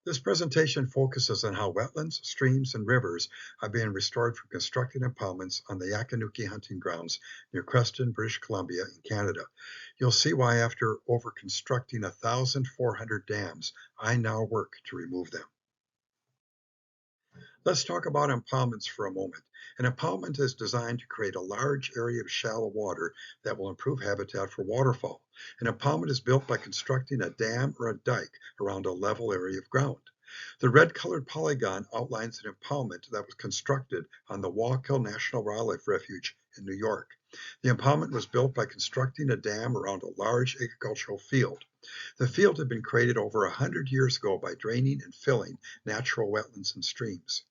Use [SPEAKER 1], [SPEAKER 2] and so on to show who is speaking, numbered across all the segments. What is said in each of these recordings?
[SPEAKER 1] This presentation focuses on how wetlands, streams, and rivers are being restored from constructed impoundments on the Yaqan hunting grounds near Creston, British Columbia, in Canada. You'll see why after over constructing 1,400 dams, I now work to remove them. Let's talk about impoundments for a moment. An impoundment is designed to create a large area of shallow water that will improve habitat for waterfowl. An impoundment is built by constructing a dam or a dike around a level area of ground. The red-colored polygon outlines an impoundment that was constructed on the Wallkill National Wildlife Refuge in New York. The impoundment was built by constructing a dam around a large agricultural field. The field had been created over 100 years ago by draining and filling natural wetlands and streams.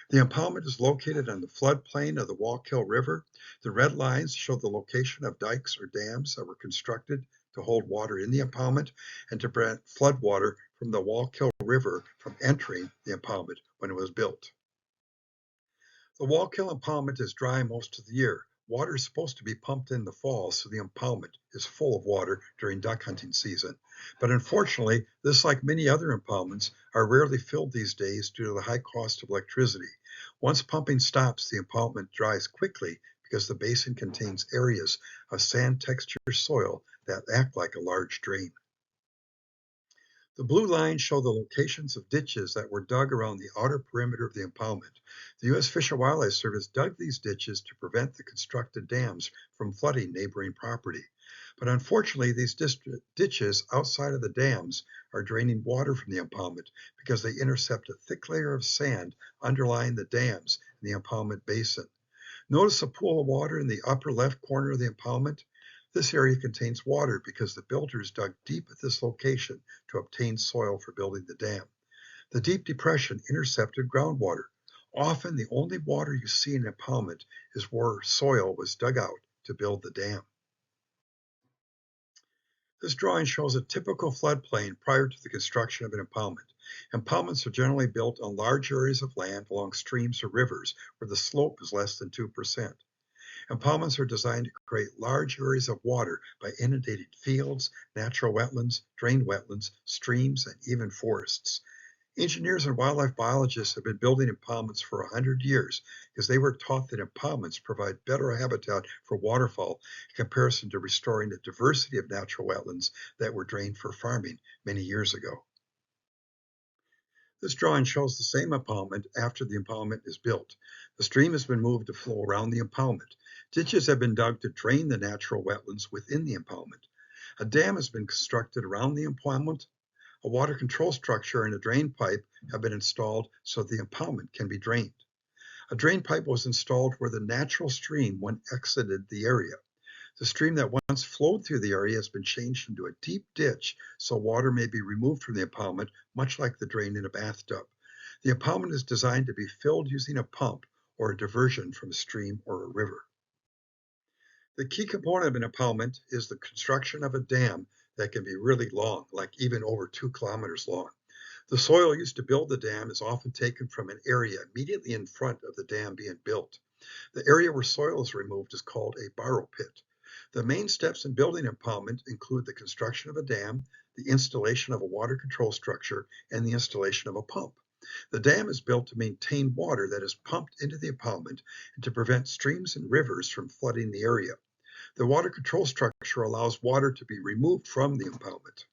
[SPEAKER 1] The impoundment is located on the floodplain of the Wallkill River. The red lines show the location of dikes or dams that were constructed to hold water in the impoundment and to prevent floodwater from the Wallkill River from entering the impoundment when it was built. The Wallkill impoundment is dry most of the year. Water is supposed to be pumped in the fall, so the impoundment is full of water during duck hunting season. But unfortunately, this, like many other impoundments, are rarely filled these days due to the high cost of electricity. Once pumping stops, the impoundment dries quickly because the basin contains areas of sand texture soil that act like a large drain. The blue lines show the locations of ditches that were dug around the outer perimeter of the impoundment. The U.S. Fish and Wildlife Service dug these ditches to prevent the constructed dams from flooding neighboring property. But unfortunately, these ditches outside of the dams are draining water from the impoundment because they intercept a thick layer of sand underlying the dams in the impoundment basin. Notice a pool of water in the upper left corner of the impoundment. This area contains water because the builders dug deep at this location to obtain soil for building the dam. The deep depression intercepted groundwater. Often the only water you see in an impoundment is where soil was dug out to build the dam. This drawing shows a typical floodplain prior to the construction of an impoundment. Impoundments are generally built on large areas of land along streams or rivers where the slope is less than 2%. Impoundments are designed to create large areas of water by inundating fields, natural wetlands, drained wetlands, streams, and even forests. Engineers and wildlife biologists have been building impoundments for 100 years because they were taught that impoundments provide better habitat for waterfowl in comparison to restoring the diversity of natural wetlands that were drained for farming many years ago. This drawing shows the same impoundment after the impoundment is built. The stream has been moved to flow around the impoundment. Ditches have been dug to drain the natural wetlands within the impoundment. A dam has been constructed around the impoundment. A water control structure and a drain pipe have been installed so the impoundment can be drained. A drain pipe was installed where the natural stream once exited the area. The stream that once flowed through the area has been changed into a deep ditch so water may be removed from the impoundment, much like the drain in a bathtub. The impoundment is designed to be filled using a pump or a diversion from a stream or a river. The key component of an impoundment is the construction of a dam that can be really long, like even over 2 kilometers long. The soil used to build the dam is often taken from an area immediately in front of the dam being built. The area where soil is removed is called a borrow pit. The main steps in building impoundment include the construction of a dam, the installation of a water control structure, and the installation of a pump. The dam is built to maintain water that is pumped into the impoundment and to prevent streams and rivers from flooding the area. The water control structure allows water to be removed from the impoundment.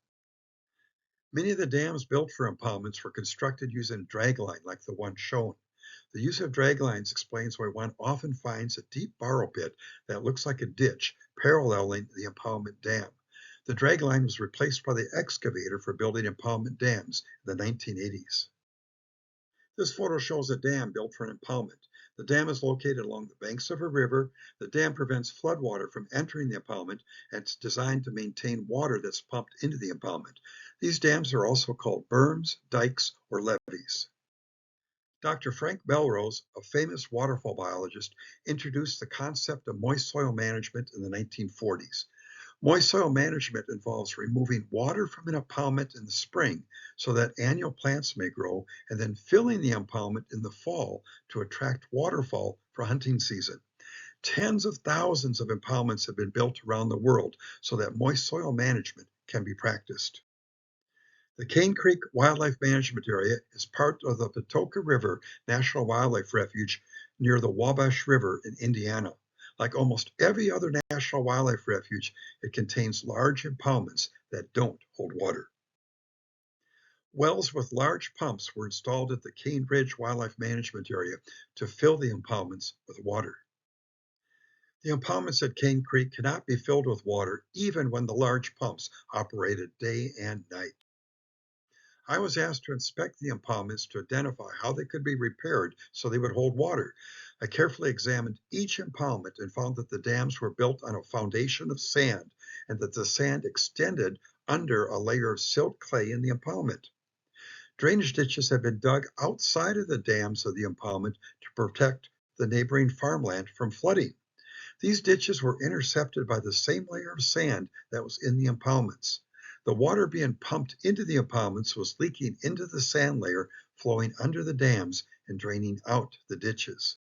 [SPEAKER 1] Many of the dams built for impoundments were constructed using dragline like the one shown. The use of draglines explains why one often finds a deep borrow pit that looks like a ditch paralleling the impoundment dam. The dragline was replaced by the excavator for building impoundment dams in the 1980s. This photo shows a dam built for an impoundment. The dam is located along the banks of a river. The dam prevents floodwater from entering the impoundment, and it's designed to maintain water that's pumped into the impoundment. These dams are also called berms, dikes, or levees. Dr. Frank Melrose, a famous waterfowl biologist, introduced the concept of moist soil management in the 1940s. Moist soil management involves removing water from an impoundment in the spring so that annual plants may grow, and then filling the impoundment in the fall to attract waterfowl for hunting season. Tens of thousands of impoundments have been built around the world so that moist soil management can be practiced. The Cane Creek Wildlife Management Area is part of the Patoka River National Wildlife Refuge near the Wabash River in Indiana. Like almost every other national wildlife refuge, it contains large impoundments that don't hold water. Wells with large pumps were installed at the Cane Ridge Wildlife Management Area to fill the impoundments with water. The impoundments at Cane Creek cannot be filled with water even when the large pumps operated day and night. I was asked to inspect the impoundments to identify how they could be repaired so they would hold water. I carefully examined each impoundment and found that the dams were built on a foundation of sand and that the sand extended under a layer of silt clay in the impoundment. Drainage ditches have been dug outside of the dams of the impoundment to protect the neighboring farmland from flooding. These ditches were intercepted by the same layer of sand that was in the impoundments. The water being pumped into the impoundments was leaking into the sand layer, flowing under the dams and draining out the ditches.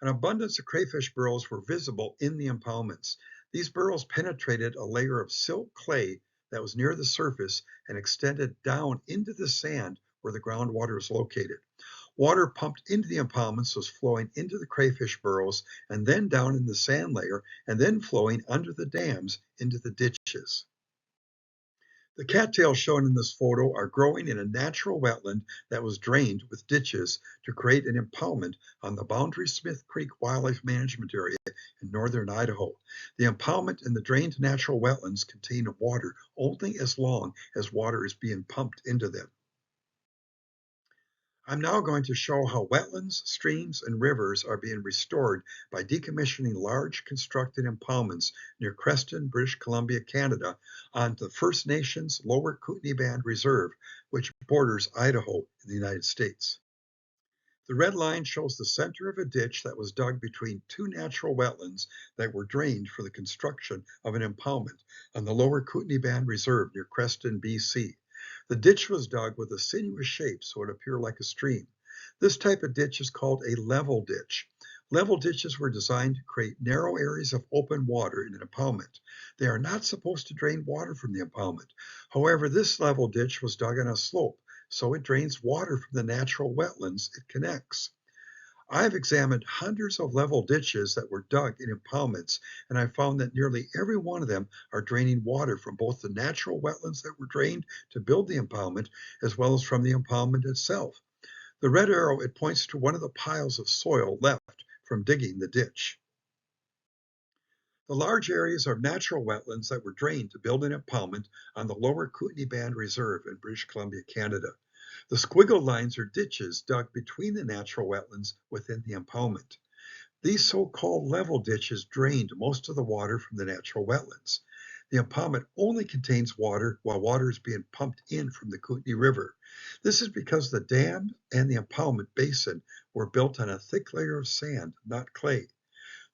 [SPEAKER 1] An abundance of crayfish burrows were visible in the impoundments. These burrows penetrated a layer of silt clay that was near the surface and extended down into the sand where the groundwater is located. Water pumped into the impoundments was flowing into the crayfish burrows and then down in the sand layer and then flowing under the dams into the ditches. The cattails shown in this photo are growing in a natural wetland that was drained with ditches to create an impoundment on the Boundary Smith Creek Wildlife Management Area in northern Idaho. The impoundment and the drained natural wetlands contain water only as long as water is being pumped into them. I'm now going to show how wetlands, streams, and rivers are being restored by decommissioning large constructed impoundments near Creston, British Columbia, Canada, on the First Nations Lower Kootenay Band Reserve, which borders Idaho in the United States. The red line shows the center of a ditch that was dug between two natural wetlands that were drained for the construction of an impoundment on the Lower Kootenay Band Reserve near Creston, BC. The ditch was dug with a sinuous shape so it appeared like a stream. This type of ditch is called a level ditch. Level ditches were designed to create narrow areas of open water in an impoundment. They are not supposed to drain water from the impoundment. However, this level ditch was dug on a slope, so it drains water from the natural wetlands it connects. I've examined hundreds of level ditches that were dug in impoundments, and I found that nearly every one of them are draining water from both the natural wetlands that were drained to build the impoundment, as well as from the impoundment itself. The red arrow, it points to one of the piles of soil left from digging the ditch. The large areas are natural wetlands that were drained to build an impoundment on the Lower Kootenay Band Reserve in British Columbia, Canada. The squiggle lines are ditches dug between the natural wetlands within the impoundment. These so-called level ditches drained most of the water from the natural wetlands. The impoundment only contains water while water is being pumped in from the Kootenay River. This is because the dam and the impoundment basin were built on a thick layer of sand, not clay.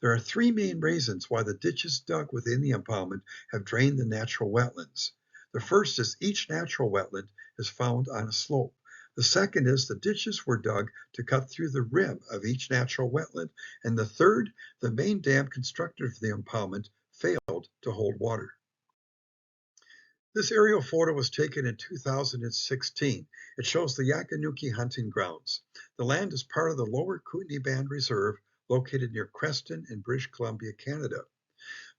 [SPEAKER 1] There are three main reasons why the ditches dug within the impoundment have drained the natural wetlands. The first is each natural wetland is found on a slope. The second is the ditches were dug to cut through the rim of each natural wetland. And the third, the main dam constructed for the impoundment failed to hold water. This aerial photo was taken in 2016. It shows the Yaqan hunting grounds. The land is part of the Lower Kootenay Band Reserve located near Creston in British Columbia, Canada.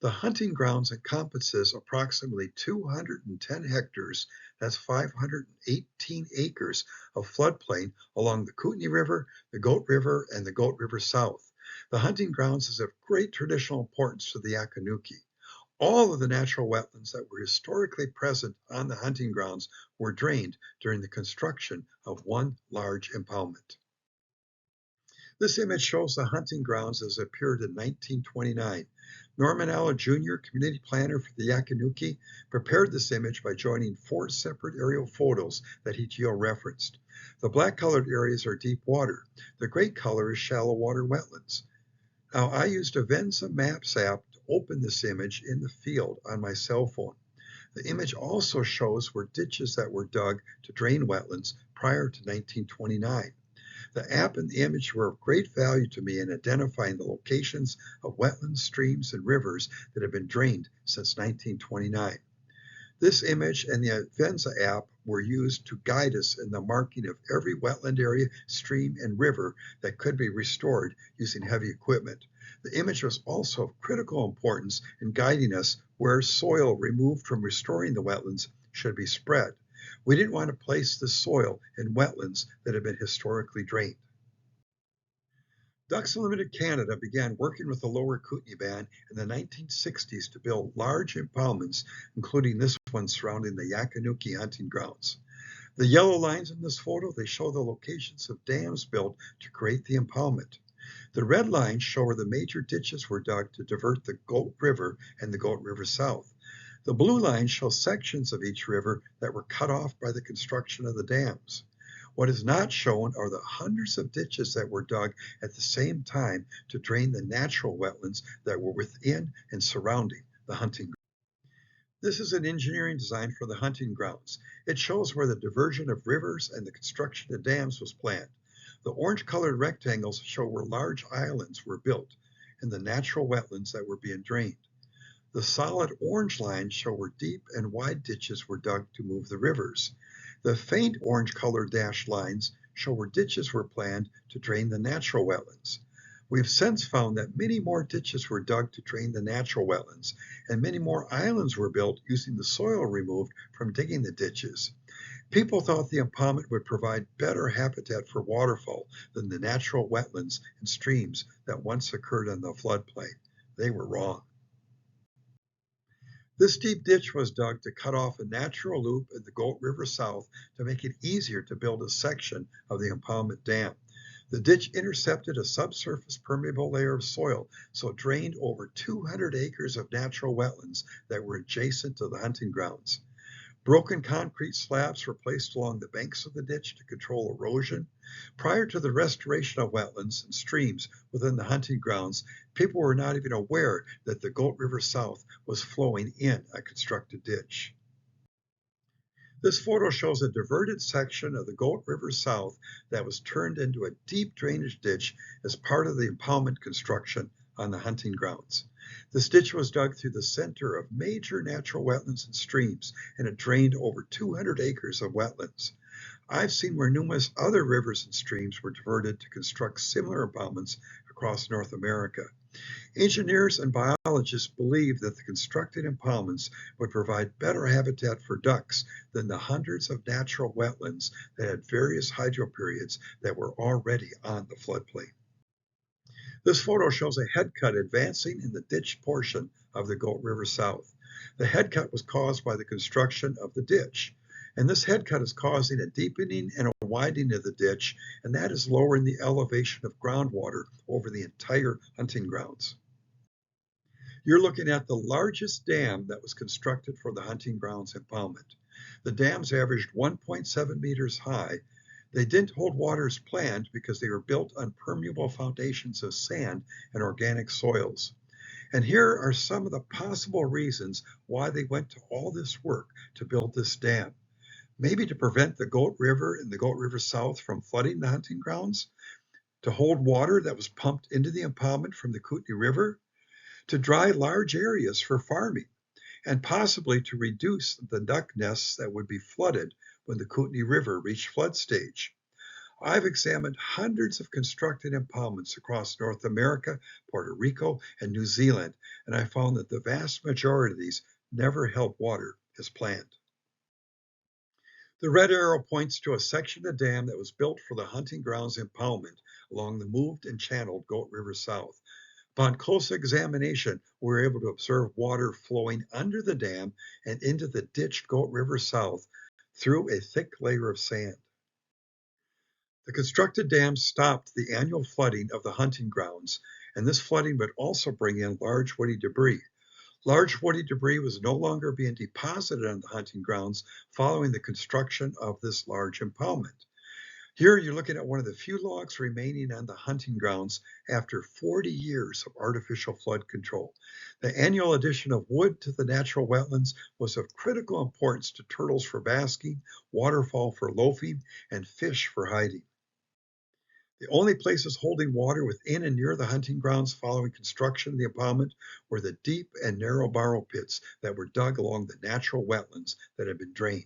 [SPEAKER 1] The hunting grounds encompasses approximately 210 hectares, that's 518 acres of floodplain along the Kootenay River, the Goat River, and the Goat River South. The hunting grounds is of great traditional importance to the Yaqan. All of the natural wetlands that were historically present on the hunting grounds were drained during the construction of one large impoundment. This image shows the hunting grounds as it appeared in 1929. Norman Allen Jr., community planner for the Yaqan, prepared this image by joining 4 separate aerial photos that he geo-referenced. The black-colored areas are deep water. The gray color is shallow water wetlands. Now, I used a Venza Maps app to open this image in the field on my cell phone. The image also shows where ditches that were dug to drain wetlands prior to 1929. The app and the image were of great value to me in identifying the locations of wetlands, streams, and rivers that have been drained since 1929. This image and the Venza app were used to guide us in the marking of every wetland area, stream, and river that could be restored using heavy equipment. The image was also of critical importance in guiding us where soil removed from restoring the wetlands should be spread. We didn't want to place the soil in wetlands that had been historically drained. Ducks Unlimited Canada began working with the Lower Kootenay Band in the 1960s to build large impoundments, including this one surrounding the Yaqan hunting grounds. The yellow lines in this photo, they show the locations of dams built to create the impoundment. The red lines show where the major ditches were dug to divert the Goat River and the Goat River South. The blue lines show sections of each river that were cut off by the construction of the dams. What is not shown are the hundreds of ditches that were dug at the same time to drain the natural wetlands that were within and surrounding the hunting grounds. This is an engineering design for the hunting grounds. It shows where the diversion of rivers and the construction of dams was planned. The orange-colored rectangles show where large islands were built in the natural wetlands that were being drained. The solid orange lines show where deep and wide ditches were dug to move the rivers. The faint orange-colored dashed lines show where ditches were planned to drain the natural wetlands. We have since found that many more ditches were dug to drain the natural wetlands, and many more islands were built using the soil removed from digging the ditches. People thought the impoundment would provide better habitat for waterfowl than the natural wetlands and streams that once occurred on the floodplain. They were wrong. This deep ditch was dug to cut off a natural loop in the Goat River South to make it easier to build a section of the impoundment dam. The ditch intercepted a subsurface permeable layer of soil, so it drained over 200 acres of natural wetlands that were adjacent to the hunting grounds. Broken concrete slabs were placed along the banks of the ditch to control erosion. Prior to the restoration of wetlands and streams within the hunting grounds, people were not even aware that the Goat River South was flowing in a constructed ditch. This photo shows a diverted section of the Goat River South that was turned into a deep drainage ditch as part of the impoundment construction on the hunting grounds. This ditch was dug through the center of major natural wetlands and streams, and it drained over 200 acres of wetlands. I've seen where numerous other rivers and streams were diverted to construct similar impoundments across North America. Engineers and biologists believe that the constructed impoundments would provide better habitat for ducks than the hundreds of natural wetlands that had various hydro periods that were already on the floodplain. This photo shows a head cut advancing in the ditch portion of the Goat River South. The head cut was caused by the construction of the ditch, and this head cut is causing a deepening and a widening of the ditch, and that is lowering the elevation of groundwater over the entire hunting grounds. You're looking at the largest dam that was constructed for the hunting grounds impoundment. The dams averaged 1.7 meters high. They didn't hold water as planned because they were built on permeable foundations of sand and organic soils. And here are some of the possible reasons why they went to all this work to build this dam. Maybe to prevent the Goat River and the Goat River South from flooding the hunting grounds, to hold water that was pumped into the impoundment from the Kootenay River, to dry large areas for farming, and possibly to reduce the duck nests that would be flooded when the Kootenay River reached flood stage. I've examined hundreds of constructed impoundments across North America, Puerto Rico, and New Zealand, and I found that the vast majority of these never held water as planned. The red arrow points to a section of dam that was built for the hunting grounds impoundment along the moved and channeled Goat River South. Upon close examination, we were able to observe water flowing under the dam and into the ditched Goat River South through a thick layer of sand. The constructed dam stopped the annual flooding of the hunting grounds, and this flooding would also bring in large woody debris. Large woody debris was no longer being deposited on the hunting grounds following the construction of this large impoundment. Here you're looking at one of the few logs remaining on the hunting grounds after 40 years of artificial flood control. The annual addition of wood to the natural wetlands was of critical importance to turtles for basking, waterfowl for loafing, and fish for hiding. The only places holding water within and near the hunting grounds following construction of the impoundment were the deep and narrow borrow pits that were dug along the natural wetlands that had been drained.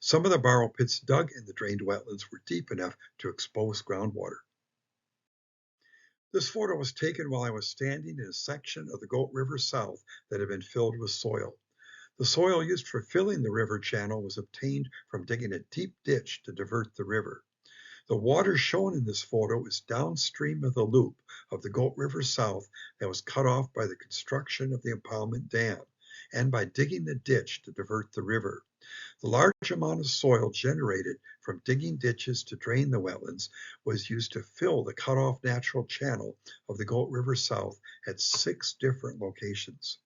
[SPEAKER 1] Some of the borrow pits dug in the drained wetlands were deep enough to expose groundwater. This photo was taken while I was standing in a section of the Goat River South that had been filled with soil. The soil used for filling the river channel was obtained from digging a deep ditch to divert the river. The water shown in this photo is downstream of the loop of the Goat River South that was cut off by the construction of the impoundment dam and by digging the ditch to divert the river. The large amount of soil generated from digging ditches to drain the wetlands was used to fill the cut-off natural channel of the Goat River South at 6 different locations.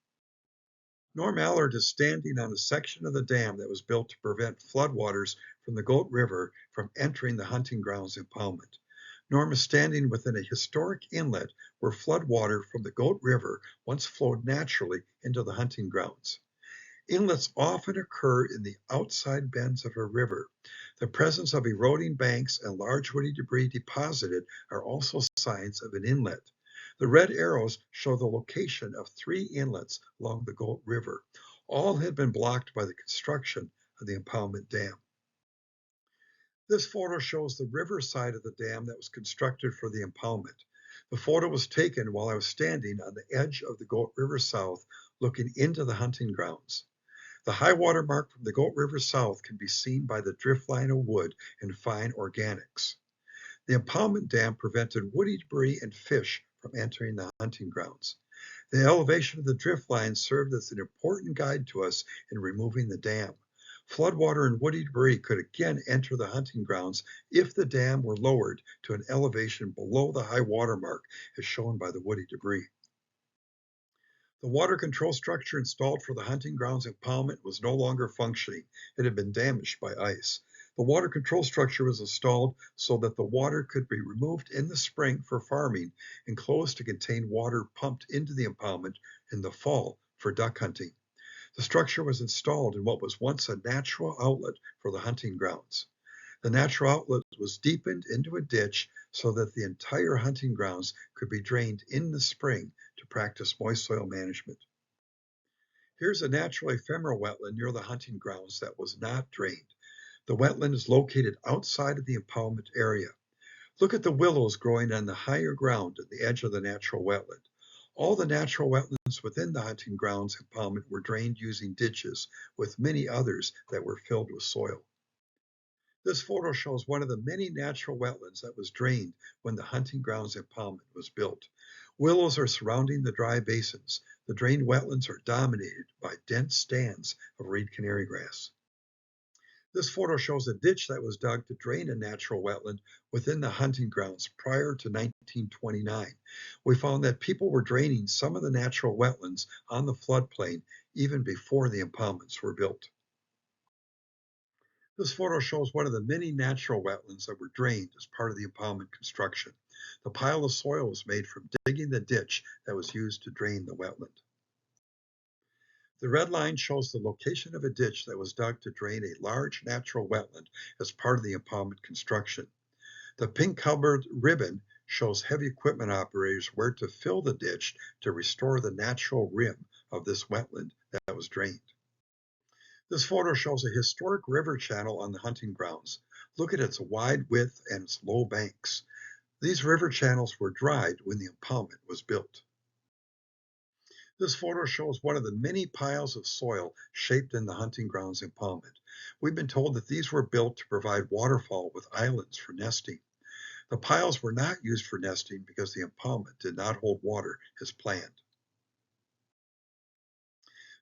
[SPEAKER 1] Norm Allard is standing on a section of the dam that was built to prevent floodwaters from the Goat River from entering the hunting grounds impoundment. Norm is standing within a historic inlet where floodwater from the Goat River once flowed naturally into the hunting grounds. Inlets often occur in the outside bends of a river. The presence of eroding banks and large woody debris deposited are also signs of an inlet. The red arrows show the location of 3 inlets along the Goat River. All had been blocked by the construction of the impoundment dam. This photo shows the river side of the dam that was constructed for the impoundment. The photo was taken while I was standing on the edge of the Goat River South looking into the hunting grounds. The high water mark from the Goat River South can be seen by the drift line of wood and fine organics. The impoundment dam prevented woody debris and fish from entering the hunting grounds. The elevation of the drift line served as an important guide to us in removing the dam. Floodwater and woody debris could again enter the hunting grounds if the dam were lowered to an elevation below the high water mark, as shown by the woody debris. The water control structure installed for the hunting grounds impoundment was no longer functioning. It had been damaged by ice. The water control structure was installed so that the water could be removed in the spring for farming and closed to contain water pumped into the impoundment in the fall for duck hunting. The structure was installed in what was once a natural outlet for the hunting grounds. The natural outlet was deepened into a ditch so that the entire hunting grounds could be drained in the spring to practice moist soil management. Here's a natural ephemeral wetland near the hunting grounds that was not drained. The wetland is located outside of the impoundment area. Look at the willows growing on the higher ground at the edge of the natural wetland. All the natural wetlands within the hunting grounds impoundment were drained using ditches, with many others that were filled with soil. This photo shows one of the many natural wetlands that was drained when the hunting grounds impoundment was built. Willows are surrounding the dry basins. The drained wetlands are dominated by dense stands of reed canary grass. This photo shows a ditch that was dug to drain a natural wetland within the hunting grounds prior to 1929. We found that people were draining some of the natural wetlands on the floodplain even before the impoundments were built. This photo shows one of the many natural wetlands that were drained as part of the impoundment construction. The pile of soil was made from digging the ditch that was used to drain the wetland. The red line shows the location of a ditch that was dug to drain a large natural wetland as part of the impoundment construction. The pink-colored ribbon shows heavy equipment operators where to fill the ditch to restore the natural rim of this wetland that was drained. This photo shows a historic river channel on the hunting grounds. Look at its wide width and its low banks. These river channels were dried when the impoundment was built. This photo shows one of the many piles of soil shaped in the hunting grounds impoundment. We've been told that these were built to provide waterfowl with islands for nesting. The piles were not used for nesting because the impoundment did not hold water as planned.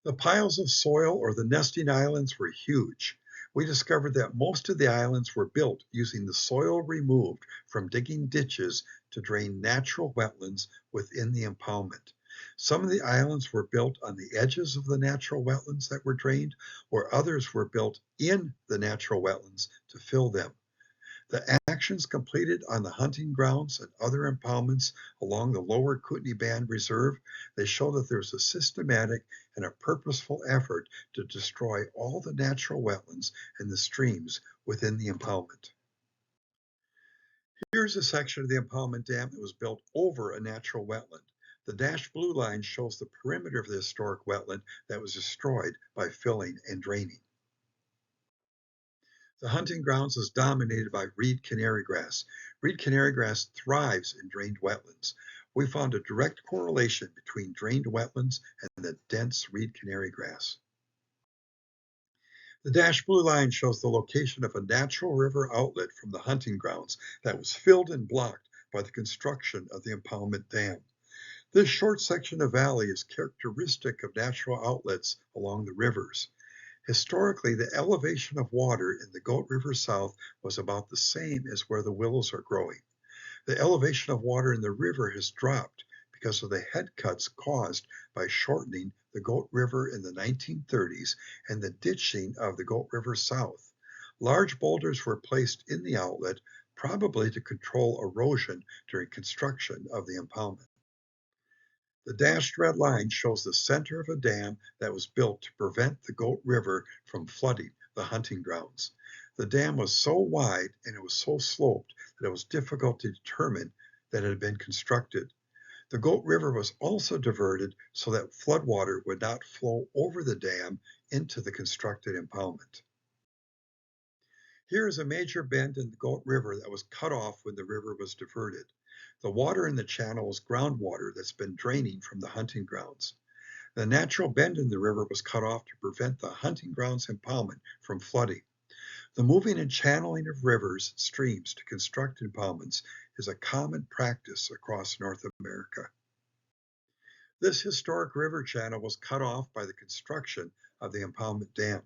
[SPEAKER 1] The piles of soil or the nesting islands were huge. We discovered that most of the islands were built using the soil removed from digging ditches to drain natural wetlands within the impoundment. Some of the islands were built on the edges of the natural wetlands that were drained, or others were built in the natural wetlands to fill them. The actions completed on the hunting grounds and other impoundments along the Lower Kootenay Band Reserve, they show that there's a systematic and a purposeful effort to destroy all the natural wetlands and the streams within the impoundment. Here's a section of the impoundment dam that was built over a natural wetland. The dashed blue line shows the perimeter of the historic wetland that was destroyed by filling and draining. The hunting grounds is dominated by reed canary grass. Reed canary grass thrives in drained wetlands. We found a direct correlation between drained wetlands and the dense reed canary grass. The dashed blue line shows the location of a natural river outlet from the hunting grounds that was filled and blocked by the construction of the impoundment dam. This short section of valley is characteristic of natural outlets along the rivers. Historically, the elevation of water in the Goat River South was about the same as where the willows are growing. The elevation of water in the river has dropped because of the head cuts caused by shortening the Goat River in the 1930s and the ditching of the Goat River South. Large boulders were placed in the outlet, probably to control erosion during construction of the impoundment. The dashed red line shows the center of a dam that was built to prevent the Goat River from flooding the hunting grounds. The dam was so wide and it was so sloped that it was difficult to determine that it had been constructed. The Goat River was also diverted so that floodwater would not flow over the dam into the constructed impoundment. Here is a major bend in the Goat River that was cut off when the river was diverted. The water in the channel is groundwater that's been draining from the hunting grounds. The natural bend in the river was cut off to prevent the hunting grounds impoundment from flooding. The moving and channeling of rivers and streams to construct impoundments is a common practice across North America. This historic river channel was cut off by the construction of the impoundment dam.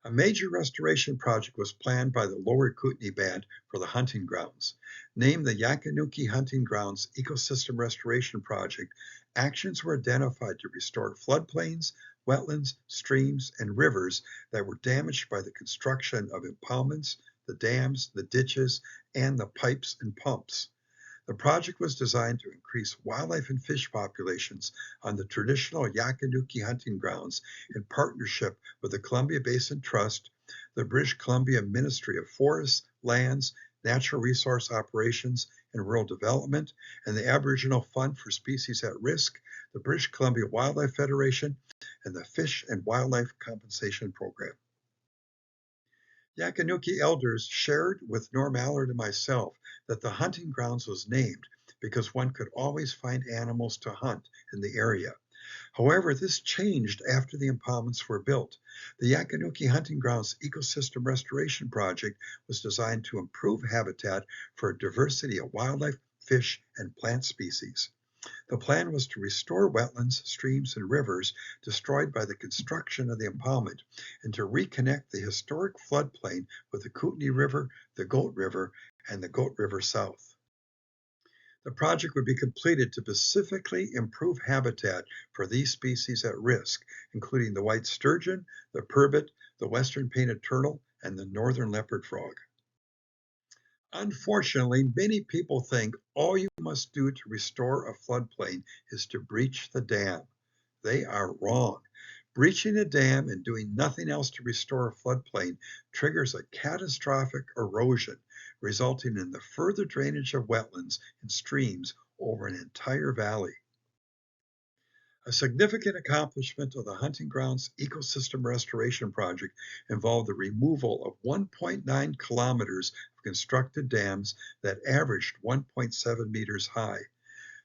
[SPEAKER 1] A major restoration project was planned by the Lower Kootenay Band for the hunting grounds. Named the Yaqan Hunting Grounds Ecosystem Restoration Project, actions were identified to restore floodplains, wetlands, streams, and rivers that were damaged by the construction of impoundments, the dams, the ditches, and the pipes and pumps. The project was designed to increase wildlife and fish populations on the traditional Yaqan hunting grounds in partnership with the Columbia Basin Trust, the British Columbia Ministry of Forests, Lands, Natural Resource Operations, and Rural Development, and the Aboriginal Fund for Species at Risk, the British Columbia Wildlife Federation, and the Fish and Wildlife Compensation Program. Yaqan elders shared with Norm Allard and myself that the hunting grounds was named because one could always find animals to hunt in the area. However, this changed after the impoundments were built. The Yaqan Hunting Grounds Ecosystem Restoration Project was designed to improve habitat for a diversity of wildlife, fish, and plant species. The plan was to restore wetlands, streams, and rivers destroyed by the construction of the impoundment and to reconnect the historic floodplain with the Kootenay River, the Goat River, and the Goat River South. The project would be completed to specifically improve habitat for these species at risk, including the white sturgeon, the purpet, the western painted turtle, and the northern leopard frog. Unfortunately, many people think all you must do to restore a floodplain is to breach the dam. They are wrong. Breaching a dam and doing nothing else to restore a floodplain triggers a catastrophic erosion, resulting in the further drainage of wetlands and streams over an entire valley. A significant accomplishment of the Hunting Grounds Ecosystem Restoration Project involved the removal of 1.9 kilometers of constructed dams that averaged 1.7 meters high.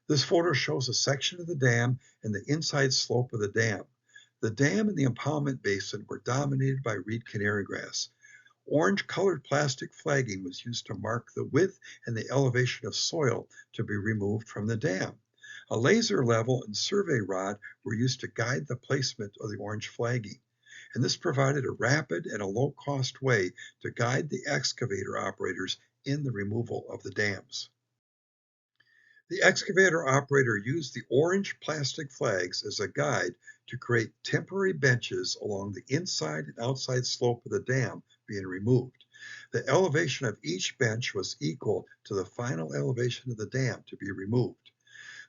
[SPEAKER 1] This photo shows a section of the dam and the inside slope of the dam. The dam and the impoundment basin were dominated by reed canary grass. Orange-colored plastic flagging was used to mark the width and the elevation of soil to be removed from the dam. A laser level and survey rod were used to guide the placement of the orange flagging, and this provided a rapid and a low-cost way to guide the excavator operators in the removal of the dams. The excavator operator used the orange plastic flags as a guide to create temporary benches along the inside and outside slope of the dam being removed. The elevation of each bench was equal to the final elevation of the dam to be removed.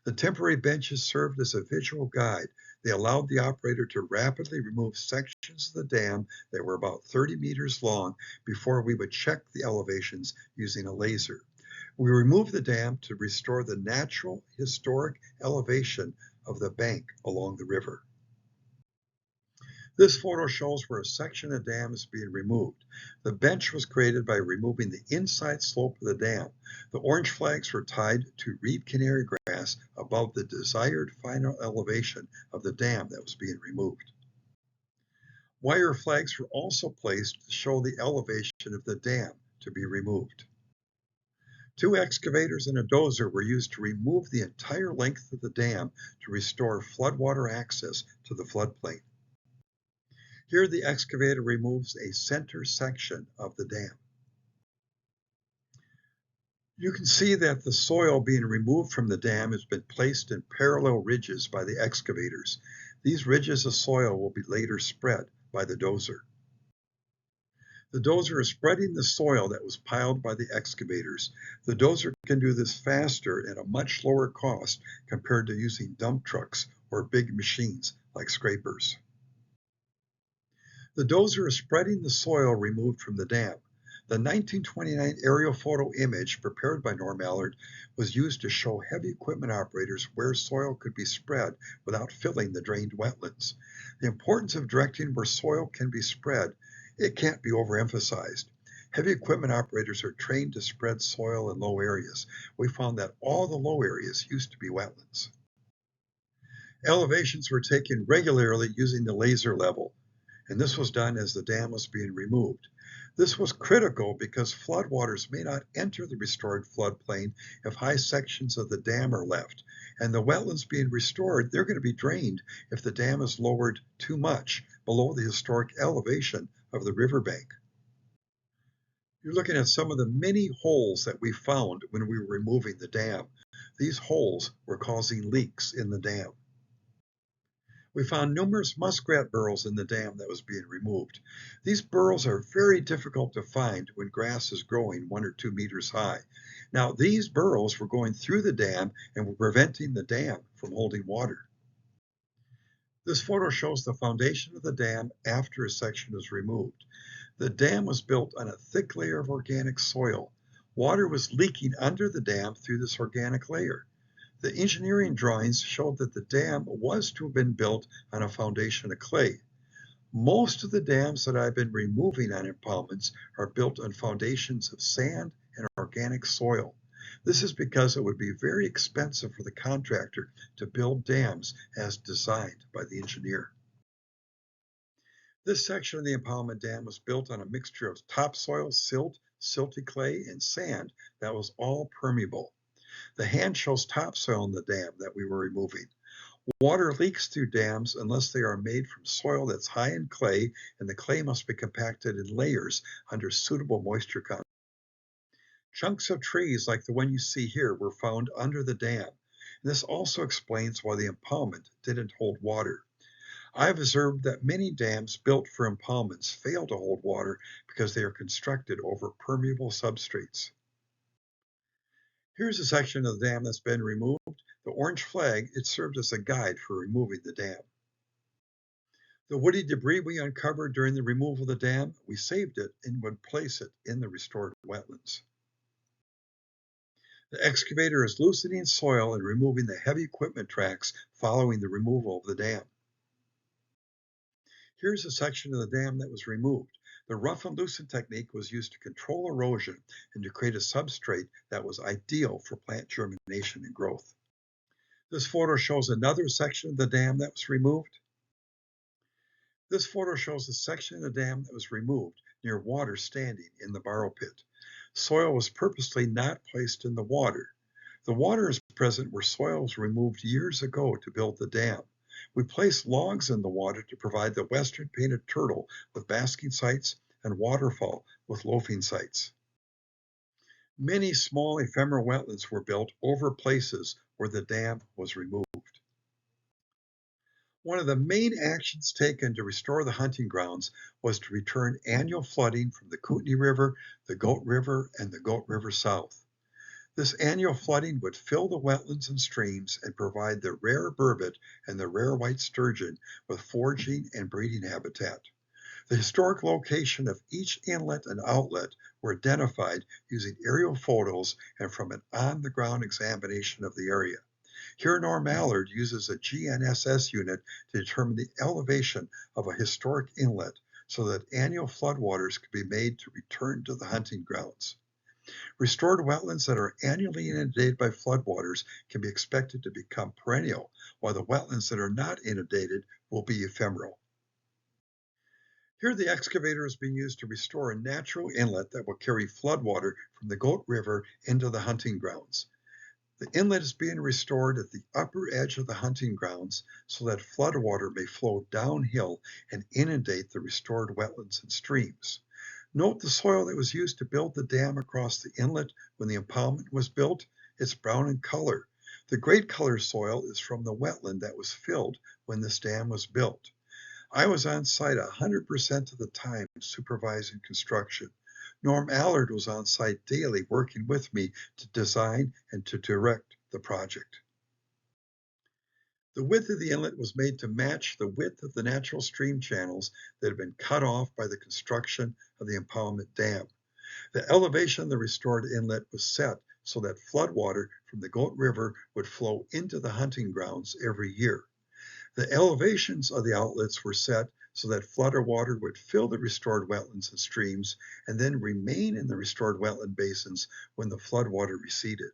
[SPEAKER 1] The temporary benches served as a visual guide. They allowed the operator to rapidly remove sections of the dam that were about 30 meters long before we would check the elevations using a laser. We removed the dam to restore the natural historic elevation of the bank along the river. This photo shows where a section of dam is being removed. The bench was created by removing the inside slope of the dam. The orange flags were tied to reed canary grass above the desired final elevation of the dam that was being removed. Wire flags were also placed to show the elevation of the dam to be removed. 2 excavators and a dozer were used to remove the entire length of the dam to restore floodwater access to the floodplain. Here the excavator removes a center section of the dam. You can see that the soil being removed from the dam has been placed in parallel ridges by the excavators. These ridges of soil will be later spread by the dozer. The dozer is spreading the soil that was piled by the excavators. The dozer can do this faster at a much lower cost compared to using dump trucks or big machines like scrapers. The dozer is spreading the soil removed from the dam. The 1929 aerial photo image prepared by Norm Allard was used to show heavy equipment operators where soil could be spread without filling the drained wetlands. The importance of directing where soil can be spread, it can't be overemphasized. Heavy equipment operators are trained to spread soil in low areas. We found that all the low areas used to be wetlands. Elevations were taken regularly using the laser level, and this was done as the dam was being removed. This was critical because floodwaters may not enter the restored floodplain if high sections of the dam are left, and the wetlands being restored, they're going to be drained if the dam is lowered too much below the historic elevation of the riverbank. You're looking at some of the many holes that we found when we were removing the dam. These holes were causing leaks in the dam. We found numerous muskrat burrows in the dam that was being removed. These burrows are very difficult to find when grass is growing 1 or 2 meters high. Now, these burrows were going through the dam and were preventing the dam from holding water. This photo shows the foundation of the dam after a section is removed. The dam was built on a thick layer of organic soil. Water was leaking under the dam through this organic layer. The engineering drawings showed that the dam was to have been built on a foundation of clay. Most of the dams that I've been removing on impoundments are built on foundations of sand and organic soil. This is because it would be very expensive for the contractor to build dams as designed by the engineer. This section of the impoundment dam was built on a mixture of topsoil, silt, silty clay, and sand that was all permeable. The hand shows topsoil in the dam that we were removing. Water leaks through dams unless they are made from soil that's high in clay, and the clay must be compacted in layers under suitable moisture content. Chunks of trees like the one you see here were found under the dam. This also explains why the impoundment didn't hold water. I've observed that many dams built for impoundments fail to hold water because they are constructed over permeable substrates. Here's a section of the dam that's been removed. The orange flag, it served as a guide for removing the dam. The woody debris we uncovered during the removal of the dam, we saved it and would place it in the restored wetlands. The excavator is loosening soil and removing the heavy equipment tracks following the removal of the dam. Here's a section of the dam that was removed. The rough and loosen technique was used to control erosion and to create a substrate that was ideal for plant germination and growth. This photo shows another section of the dam that was removed. This photo shows the section of the dam that was removed near water standing in the borrow pit. Soil was purposely not placed in the water. The water is present where soil was removed years ago to build the dam. We placed logs in the water to provide the western painted turtle with basking sites and waterfowl with loafing sites. Many small ephemeral wetlands were built over places where the dam was removed. One of the main actions taken to restore the hunting grounds was to return annual flooding from the Kootenay River, the Goat River, and the Goat River South. This annual flooding would fill the wetlands and streams and provide the rare burbot and the rare white sturgeon with foraging and breeding habitat. The historic location of each inlet and outlet were identified using aerial photos and from an on-the-ground examination of the area. Here, Norm Allard uses a GNSS unit to determine the elevation of a historic inlet so that annual floodwaters could be made to return to the hunting grounds. Restored wetlands that are annually inundated by floodwaters can be expected to become perennial, while the wetlands that are not inundated will be ephemeral. Here, the excavator is being used to restore a natural inlet that will carry floodwater from the Goat River into the hunting grounds. The inlet is being restored at the upper edge of the hunting grounds so that floodwater may flow downhill and inundate the restored wetlands and streams. Note the soil that was used to build the dam across the inlet when the impoundment was built. It's brown in color. The great color soil is from the wetland that was filled when this dam was built. I was on site 100% of the time supervising construction. Norm Allard was on site daily working with me to design and to direct the project. The width of the inlet was made to match the width of the natural stream channels that had been cut off by the construction of the impoundment dam. The elevation of the restored inlet was set so that floodwater from the Goat River would flow into the hunting grounds every year. The elevations of the outlets were set so that floodwater would fill the restored wetlands and streams and then remain in the restored wetland basins when the floodwater receded.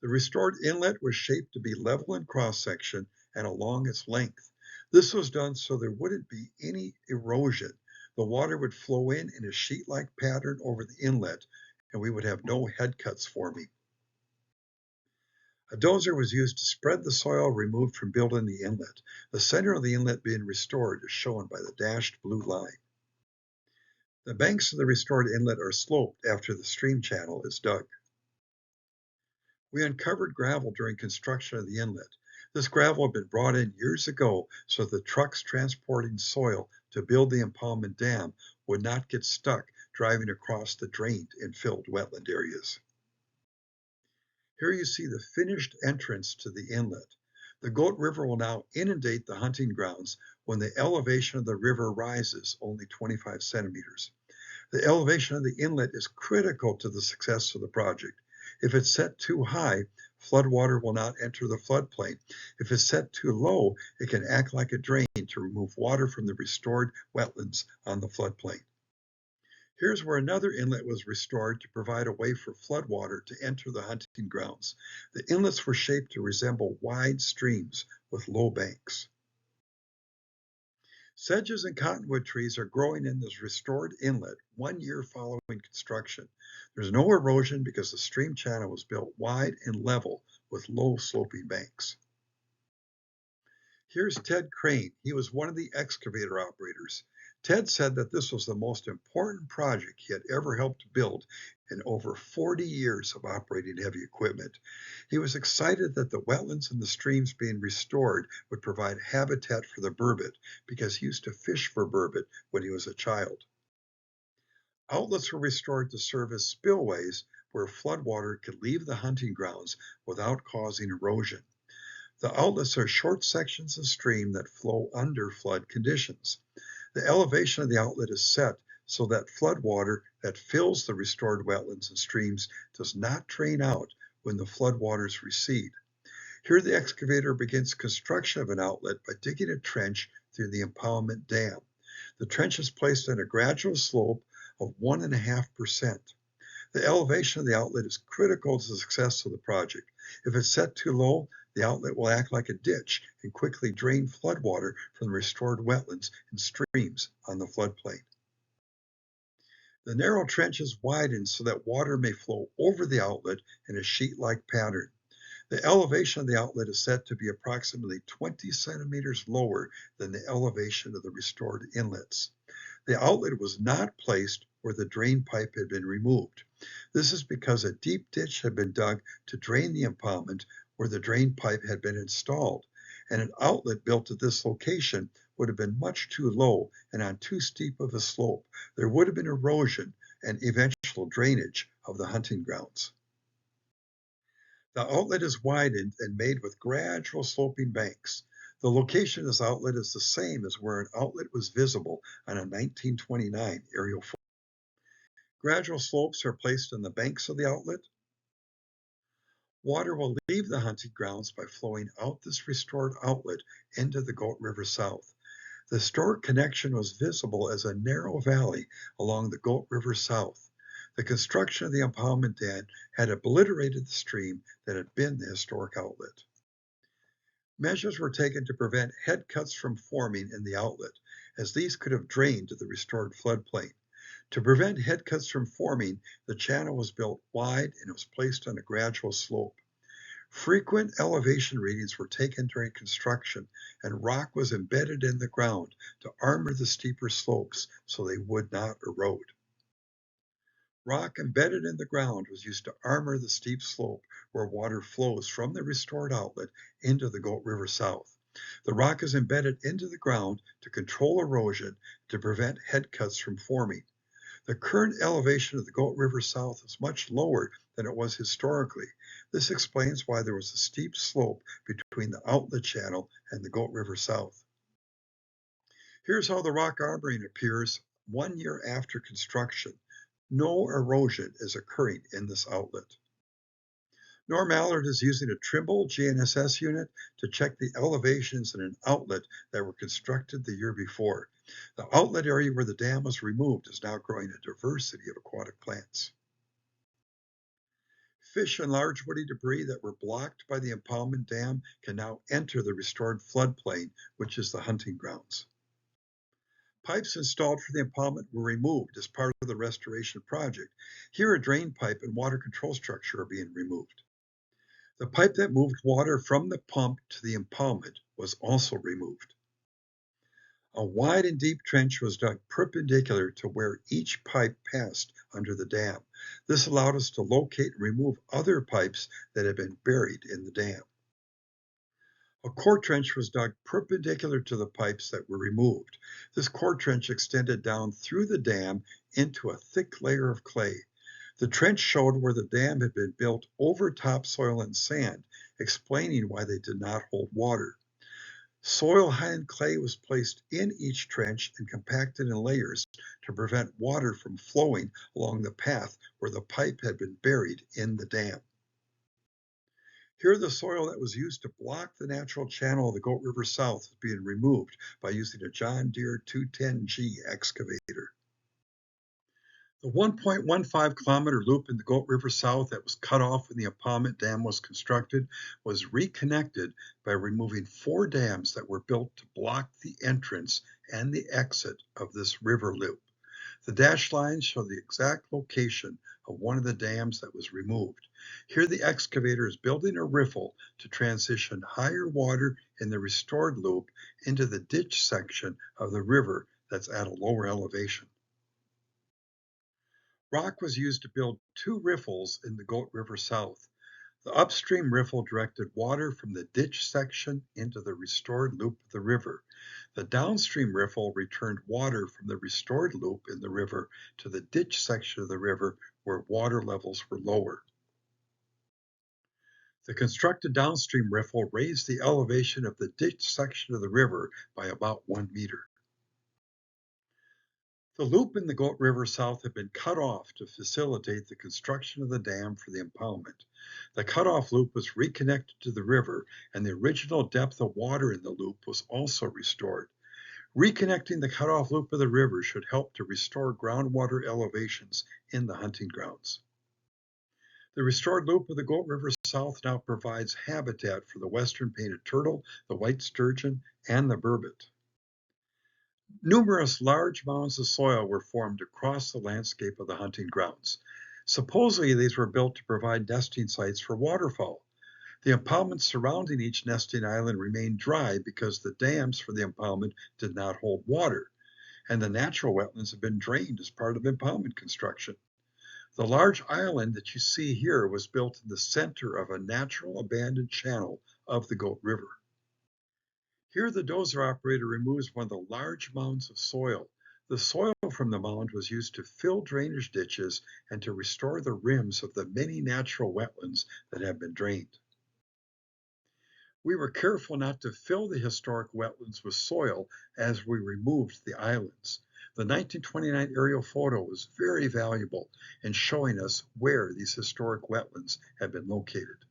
[SPEAKER 1] The restored inlet was shaped to be level in cross-section and along its length. This was done so there wouldn't be any erosion. The water would flow in a sheet-like pattern over the inlet, and we would have no head cuts forming. A dozer was used to spread the soil removed from building the inlet, the center of the inlet being restored as shown by the dashed blue line. The banks of the restored inlet are sloped after the stream channel is dug. We uncovered gravel during construction of the inlet. This gravel had been brought in years ago so that the trucks transporting soil to build the impoundment dam would not get stuck driving across the drained and filled wetland areas. Here you see the finished entrance to the inlet. The Goat River will now inundate the hunting grounds when the elevation of the river rises only 25 centimeters. The elevation of the inlet is critical to the success of the project. If it's set too high, floodwater will not enter the floodplain. If it's set too low, it can act like a drain to remove water from the restored wetlands on the floodplain. Here's where another inlet was restored to provide a way for floodwater to enter the hunting grounds. The inlets were shaped to resemble wide streams with low banks. Sedges and cottonwood trees are growing in this restored inlet 1 year following construction. There's no erosion because the stream channel was built wide and level with low sloping banks. Here's Ted Crane. He was one of the excavator operators. Ted said that this was the most important project he had ever helped build in over 40 years of operating heavy equipment. He was excited that the wetlands and the streams being restored would provide habitat for the burbot because he used to fish for burbot when he was a child. Outlets were restored to serve as spillways where floodwater could leave the hunting grounds without causing erosion. The outlets are short sections of stream that flow under flood conditions. The elevation of the outlet is set so that floodwater that fills the restored wetlands and streams does not drain out when the floodwaters recede. Here the excavator begins construction of an outlet by digging a trench through the impoundment dam. The trench is placed on a gradual slope of 1.5%. The elevation of the outlet is critical to the success of the project. If it's set too low, the outlet will act like a ditch and quickly drain floodwater from the restored wetlands and streams on the floodplain. The narrow trench is widened so that water may flow over the outlet in a sheet-like pattern. The elevation of the outlet is set to be approximately 20 centimeters lower than the elevation of the restored inlets. The outlet was not placed where the drain pipe had been removed. This is because a deep ditch had been dug to drain the impoundment where the drain pipe had been installed, and an outlet built at this location would have been much too low and on too steep of a slope. There would have been erosion and eventual drainage of the hunting grounds. The outlet is widened and made with gradual sloping banks. The location of this outlet is the same as where an outlet was visible on a 1929 aerial photo. Gradual slopes are placed on the banks of the outlet. Water will leave the hunting grounds by flowing out this restored outlet into the Goat River South. The historic connection was visible as a narrow valley along the Goat River South. The construction of the impoundment dam had obliterated the stream that had been the historic outlet. Measures were taken to prevent head cuts from forming in the outlet, as these could have drained to the restored floodplain. To prevent head cuts from forming, the channel was built wide and it was placed on a gradual slope. Frequent elevation readings were taken during construction, and rock was embedded in the ground to armor the steeper slopes so they would not erode. Rock embedded in the ground was used to armor the steep slope where water flows from the restored outlet into the Goat River South. The rock is embedded into the ground to control erosion to prevent head cuts from forming. The current elevation of the Goat River South is much lower than it was historically. This explains why there was a steep slope between the outlet channel and the Goat River South. Here's how the rock armoring appears 1 year after construction. No erosion is occurring in this outlet. Norm Allard is using a Trimble GNSS unit to check the elevations in an outlet that were constructed the year before. The outlet area where the dam was removed is now growing a diversity of aquatic plants. Fish and large woody debris that were blocked by the impoundment dam can now enter the restored floodplain, which is the hunting grounds. Pipes installed for the impoundment were removed as part of the restoration project. Here, a drain pipe and water control structure are being removed. The pipe that moved water from the pump to the impoundment was also removed. A wide and deep trench was dug perpendicular to where each pipe passed under the dam. This allowed us to locate and remove other pipes that had been buried in the dam. A core trench was dug perpendicular to the pipes that were removed. This core trench extended down through the dam into a thick layer of clay. The trench showed where the dam had been built over topsoil and sand, explaining why they did not hold water. Soil and clay was placed in each trench and compacted in layers to prevent water from flowing along the path where the pipe had been buried in the dam. Here, the soil that was used to block the natural channel of the Goat River South is being removed by using a John Deere 210G excavator. The 1.15 kilometer loop in the Goat River South that was cut off when the impoundment dam was constructed was reconnected by removing 4 dams that were built to block the entrance and the exit of this river loop. The dashed lines show the exact location of one of the dams that was removed. Here, the excavator is building a riffle to transition higher water in the restored loop into the ditch section of the river that's at a lower elevation. Rock was used to build 2 riffles in the Goat River South. The upstream riffle directed water from the ditch section into the restored loop of the river. The downstream riffle returned water from the restored loop in the river to the ditch section of the river where water levels were lower. The constructed downstream riffle raised the elevation of the ditch section of the river by about 1 meter. The loop in the Goat River South had been cut off to facilitate the construction of the dam for the impoundment. The cut-off loop was reconnected to the river, and the original depth of water in the loop was also restored. Reconnecting the cut-off loop of the river should help to restore groundwater elevations in the hunting grounds. The restored loop of the Goat River South now provides habitat for the western painted turtle, the white sturgeon, and the burbot. Numerous large mounds of soil were formed across the landscape of the hunting grounds. Supposedly, these were built to provide nesting sites for waterfowl. The impoundments surrounding each nesting island remained dry because the dams for the impoundment did not hold water, and the natural wetlands have been drained as part of impoundment construction. The large island that you see here was built in the center of a natural abandoned channel of the Goat River. Here, the dozer operator removes one of the large mounds of soil. The soil from the mound was used to fill drainage ditches and to restore the rims of the many natural wetlands that have been drained. We were careful not to fill the historic wetlands with soil as we removed the islands. The 1929 aerial photo was very valuable in showing us where these historic wetlands have been located.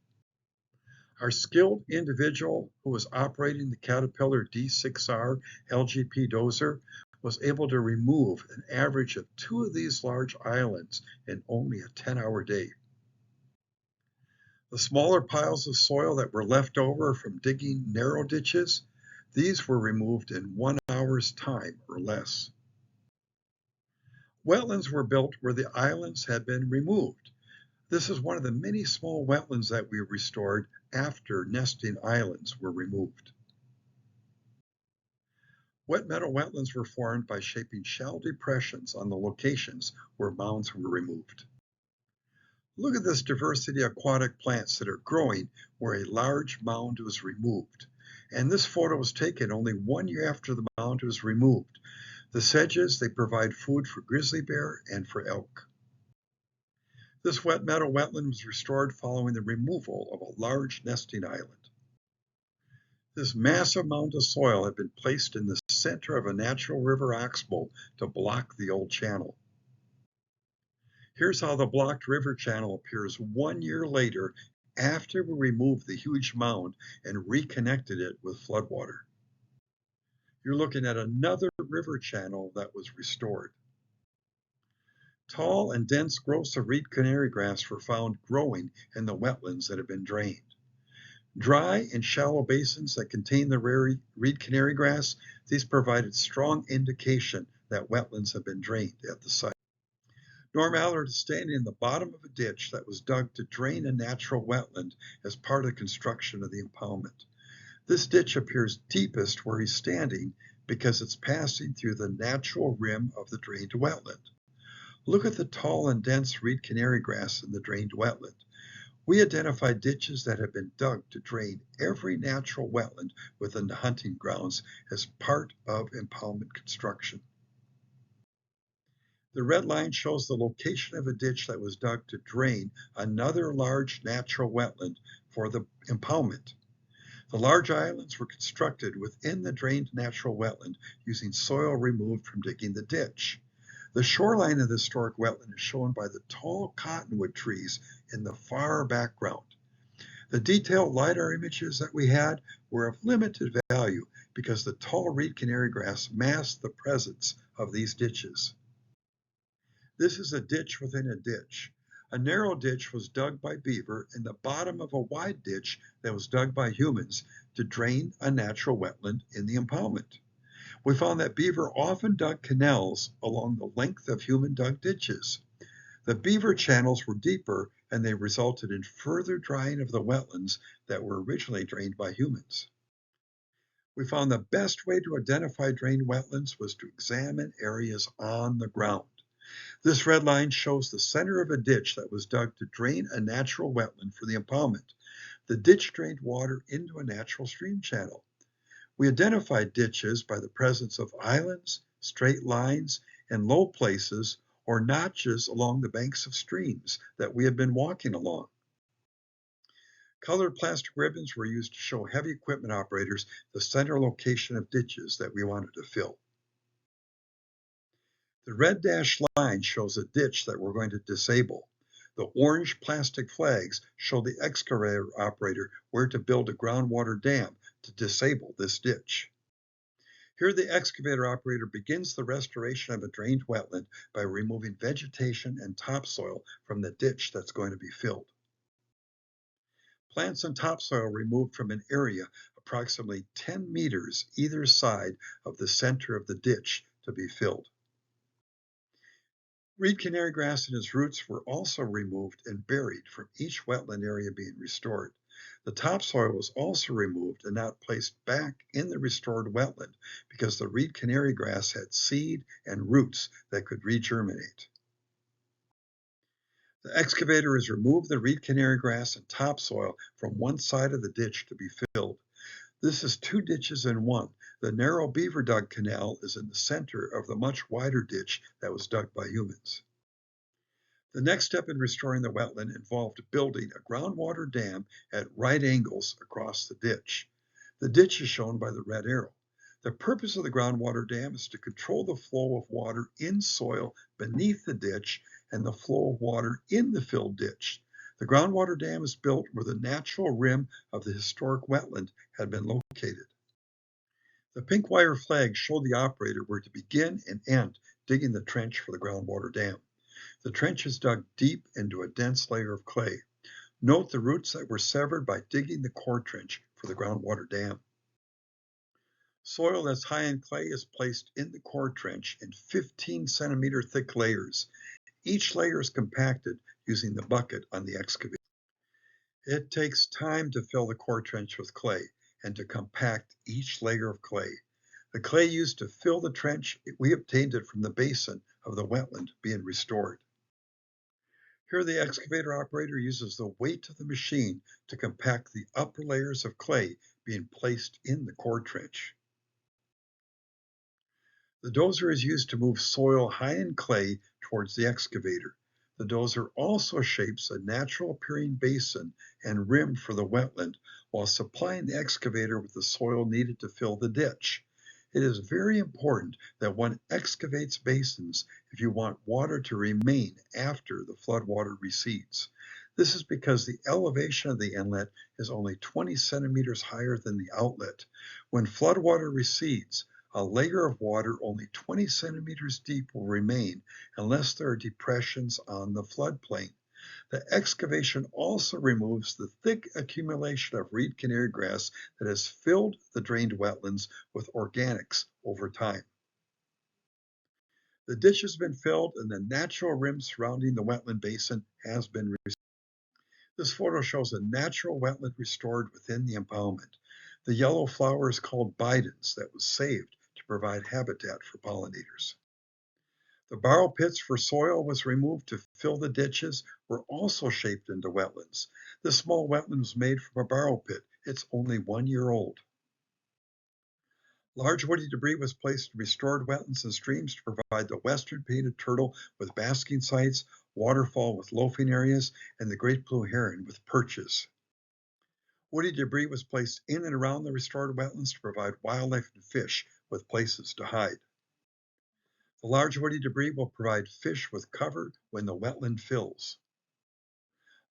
[SPEAKER 1] Our skilled individual who was operating the Caterpillar D6R LGP dozer was able to remove an average of 2 of these large islands in only a 10-hour day. The smaller piles of soil that were left over from digging narrow ditches, these were removed in 1 hour's time or less. Wetlands were built where the islands had been removed. This is one of the many small wetlands that we restored after nesting islands were removed. Wet meadow wetlands were formed by shaping shallow depressions on the locations where mounds were removed. Look at this diversity of aquatic plants that are growing where a large mound was removed. And this photo was taken only 1 year after the mound was removed. The sedges, they provide food for grizzly bear and for elk. This wet meadow wetland was restored following the removal of a large nesting island. This massive mound of soil had been placed in the center of a natural river oxbow to block the old channel. Here's how the blocked river channel appears 1 year later after we removed the huge mound and reconnected it with floodwater. You're looking at another river channel that was restored. Tall and dense growths of reed canary grass were found growing in the wetlands that had been drained. Dry and shallow basins that contain the rare reed canary grass, these provided strong indication that wetlands have been drained at the site. Norm Allard is standing in the bottom of a ditch that was dug to drain a natural wetland as part of the construction of the impoundment. This ditch appears deepest where he's standing because it's passing through the natural rim of the drained wetland. Look at the tall and dense reed canary grass in the drained wetland. We identified ditches that have been dug to drain every natural wetland within the hunting grounds as part of impoundment construction. The red line shows the location of a ditch that was dug to drain another large natural wetland for the impoundment. The large islands were constructed within the drained natural wetland using soil removed from digging the ditch. The shoreline of the historic wetland is shown by the tall cottonwood trees in the far background. The detailed LiDAR images that we had were of limited value because the tall reed canary grass masked the presence of these ditches. This is a ditch within a ditch. A narrow ditch was dug by beaver in the bottom of a wide ditch that was dug by humans to drain a natural wetland in the impoundment. We found that beaver often dug canals along the length of human-dug ditches. The beaver channels were deeper and they resulted in further drying of the wetlands that were originally drained by humans. We found the best way to identify drained wetlands was to examine areas on the ground. This red line shows the center of a ditch that was dug to drain a natural wetland for the impoundment. The ditch drained water into a natural stream channel. We identified ditches by the presence of islands, straight lines, and low places or notches along the banks of streams that we had been walking along. Colored plastic ribbons were used to show heavy equipment operators the center location of ditches that we wanted to fill. The red dashed line shows a ditch that we're going to disable. The orange plastic flags show the excavator operator where to build a groundwater dam to disable this ditch. Here the excavator operator begins the restoration of a drained wetland by removing vegetation and topsoil from the ditch that's going to be filled. Plants and topsoil removed from an area approximately 10 meters either side of the center of the ditch to be filled. Reed canary grass and its roots were also removed and buried from each wetland area being restored. The topsoil was also removed and not placed back in the restored wetland because the reed canary grass had seed and roots that could regerminate. The excavator has removed the reed canary grass and topsoil from one side of the ditch to be filled. This is two ditches in one. The narrow beaver dug canal is in the center of the much wider ditch that was dug by humans. The next step in restoring the wetland involved building a groundwater dam at right angles across the ditch. The ditch is shown by the red arrow. The purpose of the groundwater dam is to control the flow of water in soil beneath the ditch and the flow of water in the filled ditch. The groundwater dam is built where the natural rim of the historic wetland had been located. The pink wire flags show the operator where to begin and end digging the trench for the groundwater dam. The trench is dug deep into a dense layer of clay. Note the roots that were severed by digging the core trench for the groundwater dam. Soil that's high in clay is placed in the core trench in 15-centimeter thick layers. Each layer is compacted using the bucket on the excavator. It takes time to fill the core trench with clay and to compact each layer of clay. The clay used to fill the trench, we obtained it from the basin of the wetland being restored. Here the excavator operator uses the weight of the machine to compact the upper layers of clay being placed in the core trench. The dozer is used to move soil high in clay towards the excavator. The dozer also shapes a natural appearing basin and rim for the wetland while supplying the excavator with the soil needed to fill the ditch. It is very important that one excavates basins if you want water to remain after the floodwater recedes. This is because the elevation of the inlet is only 20 centimeters higher than the outlet. When floodwater recedes, a layer of water only 20 centimeters deep will remain unless there are depressions on the floodplain. The excavation also removes the thick accumulation of reed canary grass that has filled the drained wetlands with organics over time. The ditch has been filled and the natural rim surrounding the wetland basin has been restored. This photo shows a natural wetland restored within the impoundment. The yellow flower is called bidens that was saved to provide habitat for pollinators. The borrow pits for soil was removed to fill the ditches were also shaped into wetlands. This small wetland was made from a borrow pit. It's only 1 year old. Large woody debris was placed in restored wetlands and streams to provide the western painted turtle with basking sites, waterfowl with loafing areas, and the great blue heron with perches. Woody debris was placed in and around the restored wetlands to provide wildlife and fish with places to hide. The large woody debris will provide fish with cover when the wetland fills.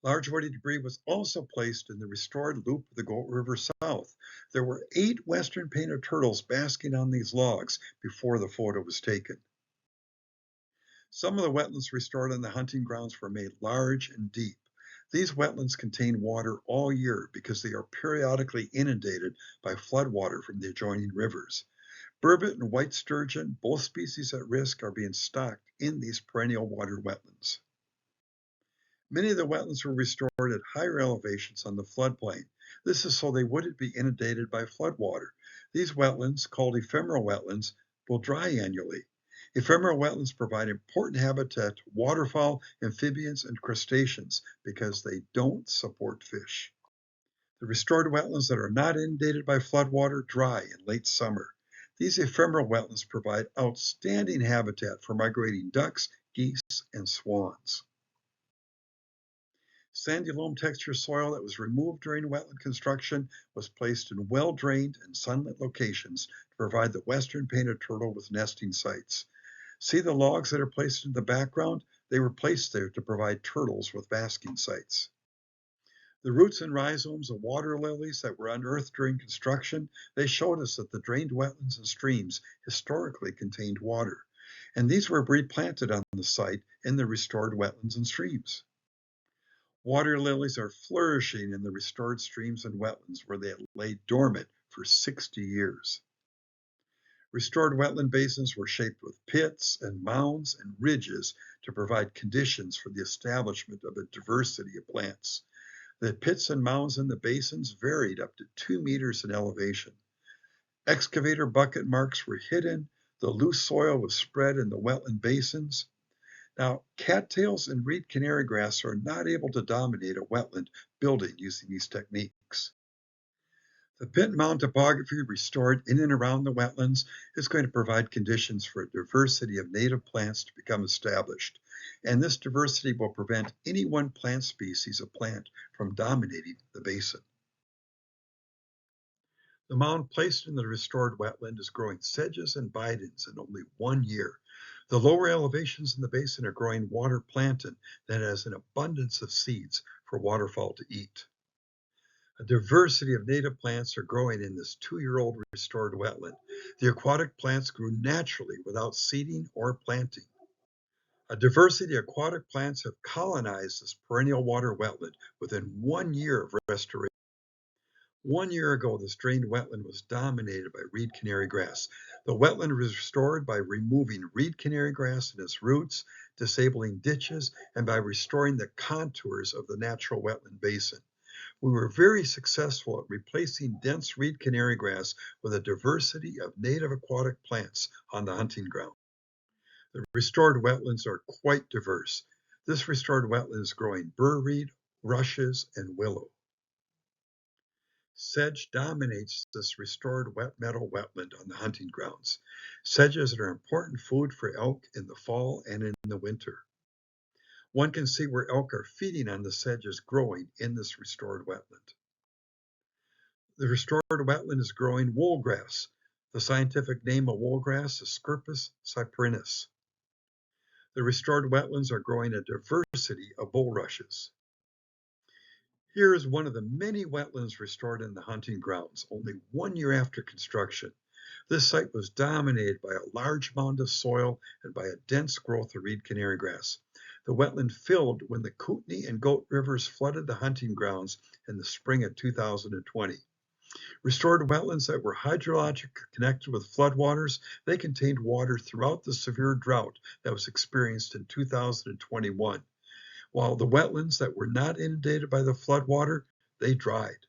[SPEAKER 1] Large woody debris was also placed in the restored loop of the Goat River South. There were 8 western painted turtles basking on these logs before the photo was taken. Some of the wetlands restored on the hunting grounds were made large and deep. These wetlands contain water all year because they are periodically inundated by floodwater from the adjoining rivers. Burbot and white sturgeon, both species at risk, are being stocked in these perennial water wetlands. Many of the wetlands were restored at higher elevations on the floodplain. This is so they wouldn't be inundated by floodwater. These wetlands, called ephemeral wetlands, will dry annually. Ephemeral wetlands provide important habitat to waterfowl, amphibians, and crustaceans because they don't support fish. The restored wetlands that are not inundated by floodwater dry in late summer. These ephemeral wetlands provide outstanding habitat for migrating ducks, geese, and swans. Sandy loam texture soil that was removed during wetland construction was placed in well-drained and sunlit locations to provide the western painted turtle with nesting sites. See the logs that are placed in the background? They were placed there to provide turtles with basking sites. The roots and rhizomes of water lilies that were unearthed during construction, they showed us that the drained wetlands and streams historically contained water, and these were replanted on the site in the restored wetlands and streams. Water lilies are flourishing in the restored streams and wetlands where they had laid dormant for 60 years. Restored wetland basins were shaped with pits and mounds and ridges to provide conditions for the establishment of a diversity of plants. The pits and mounds in the basins varied up to 2 meters in elevation. Excavator bucket marks were hidden. The loose soil was spread in the wetland basins. Now, cattails and reed canary grass are not able to dominate a wetland building using these techniques. The pit and mound topography restored in and around the wetlands is going to provide conditions for a diversity of native plants to become established. And this diversity will prevent any one plant species of plant from dominating the basin. The mound placed in the restored wetland is growing sedges and bidens in only 1 year. The lower elevations in the basin are growing water plantain that has an abundance of seeds for waterfowl to eat. A diversity of native plants are growing in this 2-year-old restored wetland. The aquatic plants grew naturally without seeding or planting. A diversity of aquatic plants have colonized this perennial water wetland within 1 year of restoration. 1 year ago, this drained wetland was dominated by reed canary grass. The wetland was restored by removing reed canary grass and its roots, disabling ditches, and by restoring the contours of the natural wetland basin. We were very successful at replacing dense reed canary grass with a diversity of native aquatic plants on the hunting ground. The restored wetlands are quite diverse. This restored wetland is growing burr reed, rushes, and willow. Sedge dominates this restored wet meadow wetland on the hunting grounds. Sedges are important food for elk in the fall and in the winter. One can see where elk are feeding on the sedges growing in this restored wetland. The restored wetland is growing woolgrass. The scientific name of woolgrass is Scirpus cyprinus. The restored wetlands are growing a diversity of bulrushes. Here is one of the many wetlands restored in the hunting grounds, only 1 year after construction. This site was dominated by a large mound of soil and by a dense growth of reed canary grass. The wetland filled when the Kootenay and Goat Rivers flooded the hunting grounds in the spring of 2020. Restored wetlands that were hydrologically connected with floodwaters, they contained water throughout the severe drought that was experienced in 2021. While the wetlands that were not inundated by the floodwater, they dried.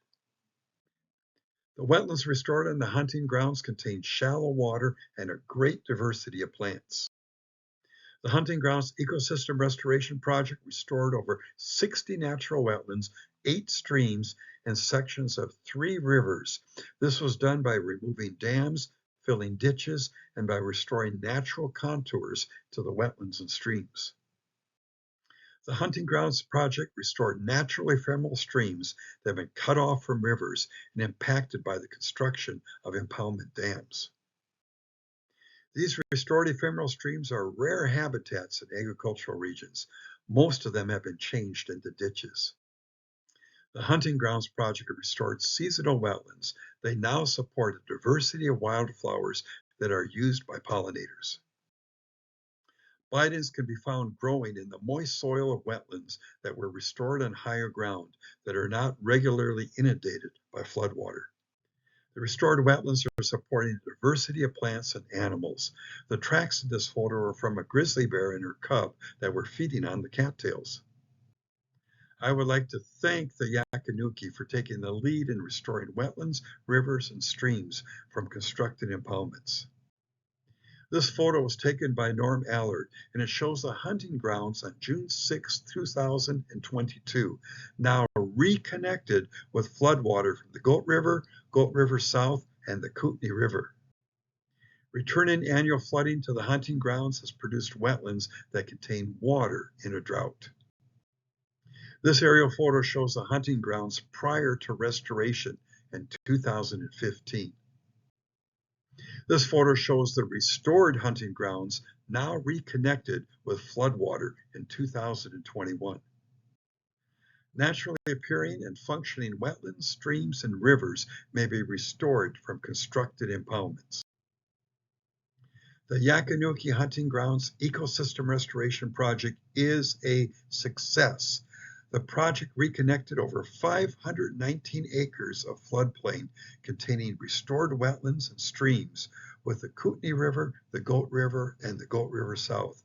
[SPEAKER 1] The wetlands restored on the hunting grounds contain shallow water and a great diversity of plants. The Hunting Grounds Ecosystem Restoration Project restored over 60 natural wetlands, 8 streams, and sections of 3 rivers. This was done by removing dams, filling ditches, and by restoring natural contours to the wetlands and streams. The Hunting Grounds Project restored natural ephemeral streams that have been cut off from rivers and impacted by the construction of impoundment dams. These restored ephemeral streams are rare habitats in agricultural regions. Most of them have been changed into ditches. The Hunting Grounds Project restored seasonal wetlands. They now support a diversity of wildflowers that are used by pollinators. Bidens can be found growing in the moist soil of wetlands that were restored on higher ground that are not regularly inundated by floodwater. The restored wetlands are supporting a diversity of plants and animals. The tracks in this photo are from a grizzly bear and her cub that were feeding on the cattails. I would like to thank the Yaqan for taking the lead in restoring wetlands, rivers, and streams from constructed impoundments. This photo was taken by Norm Allard, and it shows the hunting grounds on June 6, 2022, now reconnected with floodwater from the Goat River South, and the Kootenay River. Returning annual flooding to the hunting grounds has produced wetlands that contain water in a drought. This aerial photo shows the hunting grounds prior to restoration in 2015. This photo shows the restored hunting grounds now reconnected with floodwater in 2021. Naturally appearing and functioning wetlands, streams, and rivers may be restored from constructed impoundments. The Yaqan Hunting Grounds Ecosystem Restoration Project is a success. The project reconnected over 519 acres of floodplain containing restored wetlands and streams with the Kootenay River, the Goat River, and the Goat River South.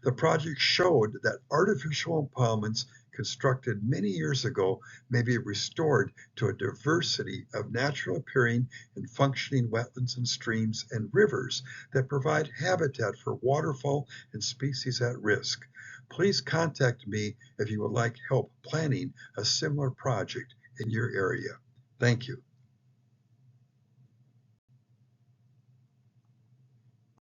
[SPEAKER 1] The project showed that artificial impoundments constructed many years ago may be restored to a diversity of natural appearing and functioning wetlands and streams and rivers that provide habitat for waterfowl and species at risk. Please contact me if you would like help planning a similar project in your area. Thank you.